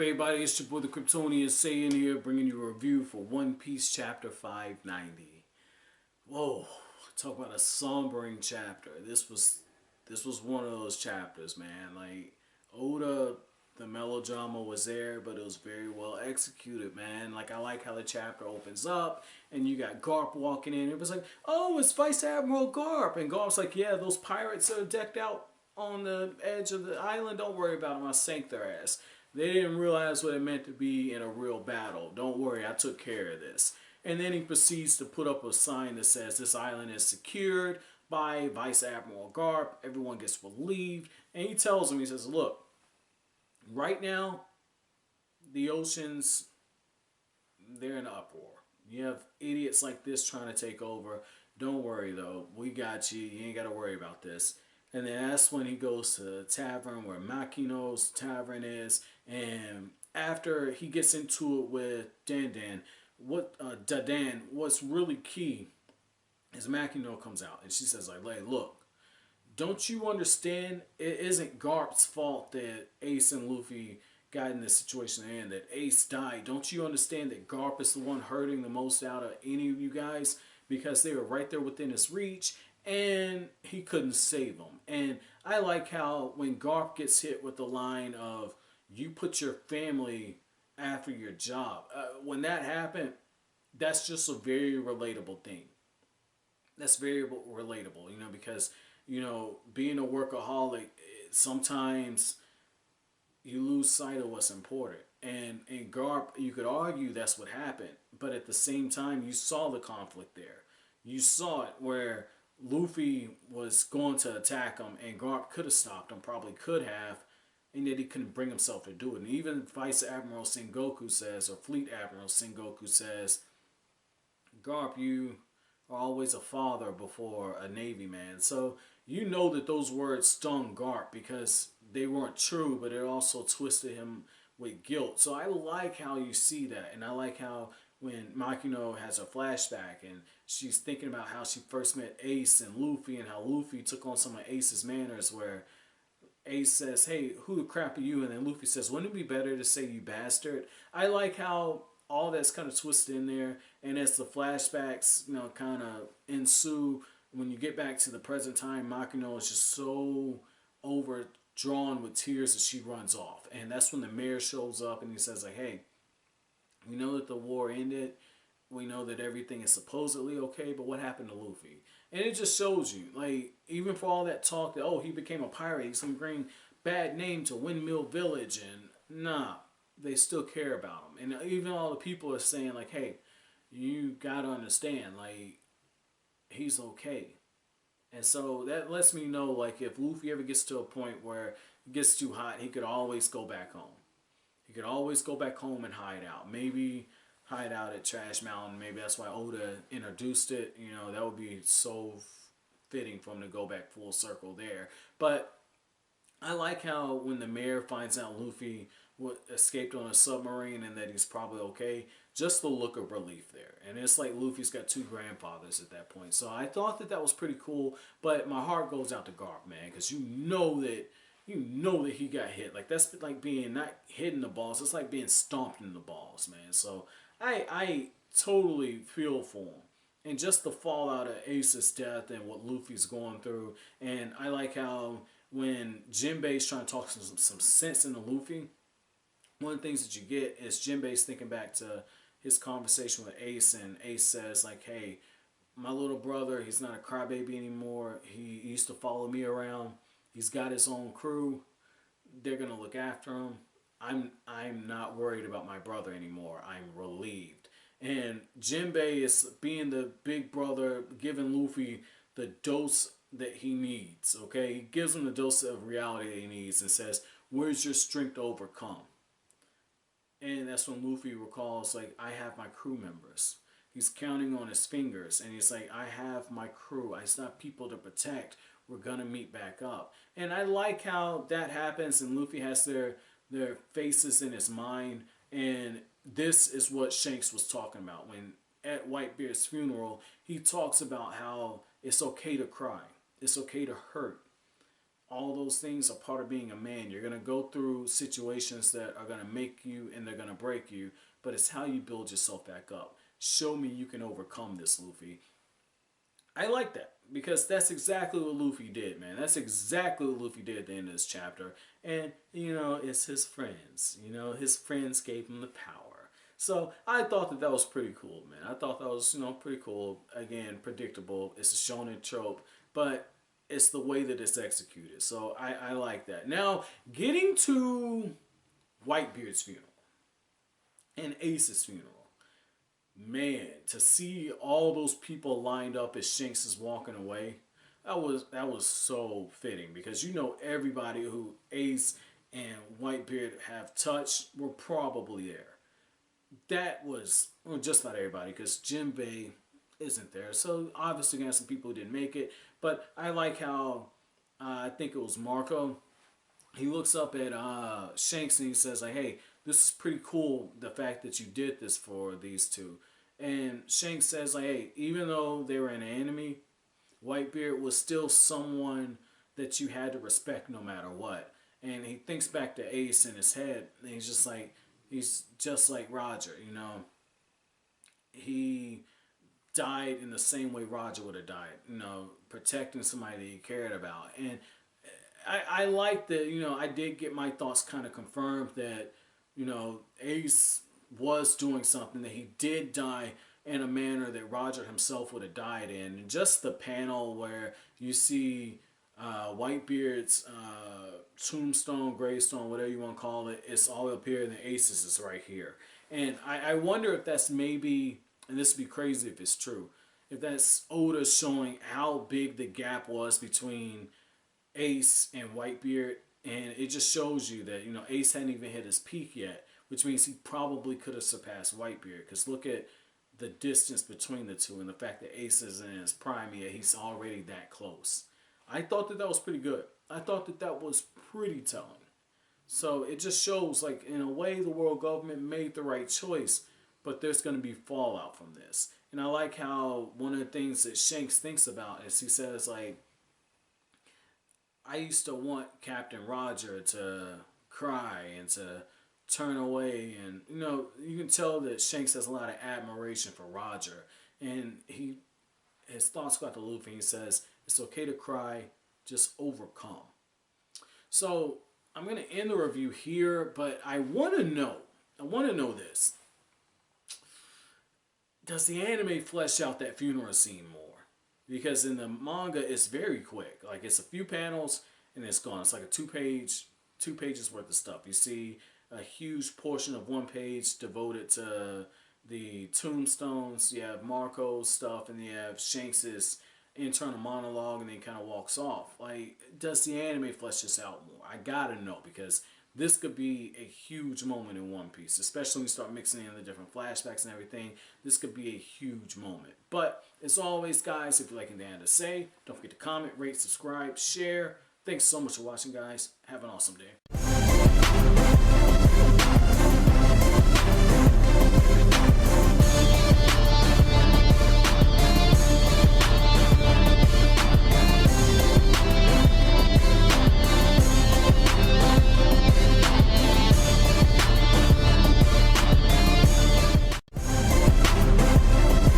everybody? It's your boy the Kryptonian Saiyan here, bringing you a review for One Piece Chapter 590. Whoa, talk about a sombering chapter. This was one of those chapters, man. Like Oda, the melodrama was there, but it was very well executed, man. Like I like how the chapter opens up, and you got Garp walking in. It was like, oh, it's Vice Admiral Garp, and Garp's like, yeah, those pirates are decked out on the edge of the island. Don't worry about them. I sank their ass. They didn't realize what it meant to be in a real battle. Don't worry, I took care of this. And then he proceeds to put up a sign that says this island is secured by Vice Admiral Garp. Everyone gets relieved. And he tells them, he says, look, right now, the oceans, they're in an uproar. You have idiots like this trying to take over. Don't worry, though. We got you. You ain't got to worry about this. And then that's when he goes to the tavern where Makino's tavern is. And after he gets into it with Dadan, what's really key is Makino comes out and she says, like, hey, look, don't you understand? It isn't Garp's fault that Ace and Luffy got in this situation and that Ace died. Don't you understand that Garp is the one hurting the most out of any of you guys because they were right there within his reach and he couldn't save them. And I like how when Garp gets hit with the line of you put your family after your job, when that happened, that's just a very relatable thing. That's very relatable, because being a workaholic, sometimes you lose sight of what's important. And in Garp, you could argue that's what happened, but at the same time, you saw the conflict there. You saw it where Luffy was going to attack him, and Garp could have stopped him, probably could have, and yet he couldn't bring himself to do it. And even Vice Admiral Sengoku says, or Fleet Admiral Sengoku says, Garp, you are always a father before a Navy man. So you know that those words stung Garp because they weren't true, but it also twisted him with guilt. So I like how you see that, and I like how when Makino has a flashback and she's thinking about how she first met Ace and Luffy and how Luffy took on some of Ace's manners where Ace says, hey, who the crap are you? And then Luffy says, wouldn't it be better to say you bastard? I like how all that's kind of twisted in there, and as the flashbacks, kind of ensue, when you get back to the present time, Makino is just so overdrawn with tears that she runs off. And that's when the mayor shows up and he says, like, hey, we know that the war ended. We know that everything is supposedly okay, but what happened to Luffy? And it just shows you, like, even for all that talk that, oh, he became a pirate, he's going to bring bad name to Windmill Village, and nah, they still care about him. And even all the people are saying, like, hey, you got to understand, like, he's okay. And so that lets me know, like, if Luffy ever gets to a point where it gets too hot, he could always go back home. He could always go back home and hide out. Maybe hide out at Trash Mountain. Maybe that's why Oda introduced it. That would be so fitting for him to go back full circle there. But I like how when the mayor finds out Luffy escaped on a submarine and that he's probably okay, just the look of relief there. And it's like Luffy's got two grandfathers at that point. So I thought that was pretty cool. But my heart goes out to Garp, man, because you know that he got hit. Like, that's like being not hitting the balls. It's like being stomped in the balls, man. So I totally feel for him. And just the fallout of Ace's death and what Luffy's going through. And I like how when Jinbei's trying to talk some sense into Luffy, one of the things that you get is Jinbei's thinking back to his conversation with Ace, and Ace says, like, hey, my little brother, he's not a crybaby anymore. He used to follow me around. He's got his own crew. They're going to look after him. I'm not worried about my brother anymore. I'm relieved. And Jinbei is being the big brother, giving Luffy the dose that he needs, okay? He gives him the dose of reality that he needs and says, where's your strength to overcome? And that's when Luffy recalls, like, I have my crew members. He's counting on his fingers, and he's like, I have my crew. I still have people to protect. We're going to meet back up. And I like how that happens, and Luffy has their faces in his mind. And this is what Shanks was talking about. When at Whitebeard's funeral, he talks about how it's okay to cry. It's okay to hurt. all those things are part of being a man. You're going to go through situations that are going to make you and they're going to break you, but it's how you build yourself back up. Show me you can overcome this, Luffy. I like that because that's exactly what Luffy did, man. That's exactly what Luffy did at the end of this chapter. And, you know, it's his friends. You know, his friends gave him the power. So I thought that that was pretty cool, man. I thought that was, you know, pretty cool. Again, predictable. It's a shonen trope, but it's the way that it's executed. So I like that. Now, getting to Whitebeard's funeral and Ace's funeral. Man, to see all those people lined up as Shanks is walking away, that was so fitting because you know everybody who Ace and Whitebeard have touched were probably there. That was well, just about everybody because Jinbei isn't there. So obviously, got some people who didn't make it. But I like how I think it was Marco. He looks up at Shanks and he says, like, "Hey, this is pretty cool. The fact that you did this for these two." And Shanks says, like, "Hey, even though they were an enemy, Whitebeard was still someone that you had to respect no matter what." And he thinks back to Ace in his head, and he's just like Roger, you know. He died in the same way Roger would have died, you know, protecting somebody that he cared about. And I like that, you know, I did get my thoughts kind of confirmed that, you know, Ace was doing something, that he did die in a manner that Roger himself would have died in. And just the panel where you see Whitebeard's tombstone, gravestone, whatever you want to call it, it's all up here, and the Ace's is right here. And I wonder if that's maybe, and this would be crazy if it's true, if that's Oda showing how big the gap was between Ace and Whitebeard, and it just shows you that, you know, Ace hadn't even hit his peak yet, which means he probably could have surpassed Whitebeard. Because look at the distance between the two, and the fact that Ace is in his prime yet he's already that close. I thought that that was pretty good. I thought that that was pretty telling. So it just shows, like, in a way, the world government made the right choice, but there's going to be fallout from this. And I like how one of the things that Shanks thinks about is he says, like, I used to want Captain Roger to cry and to turn away, and you know, you can tell that Shanks has a lot of admiration for Roger, and his thoughts go out to Luffy. He says it's okay to cry, just overcome. So I'm gonna end the review here, but I want to know this: does the anime flesh out that funeral scene more? Because in the manga, it's very quick. Like, it's a few panels and it's gone. It's like a two pages worth of stuff. You see a huge portion of one page devoted to the tombstones. You have Marco's stuff, and you have Shanks's internal monologue, and then he kind of walks off. Like, does the anime flesh this out more? I gotta know, because this could be a huge moment in One Piece, especially when you start mixing in the different flashbacks and everything. This could be a huge moment. But as always, guys, if you like anything I had to say, don't forget to comment, rate, subscribe, share. Thanks so much for watching, guys. Have an awesome day.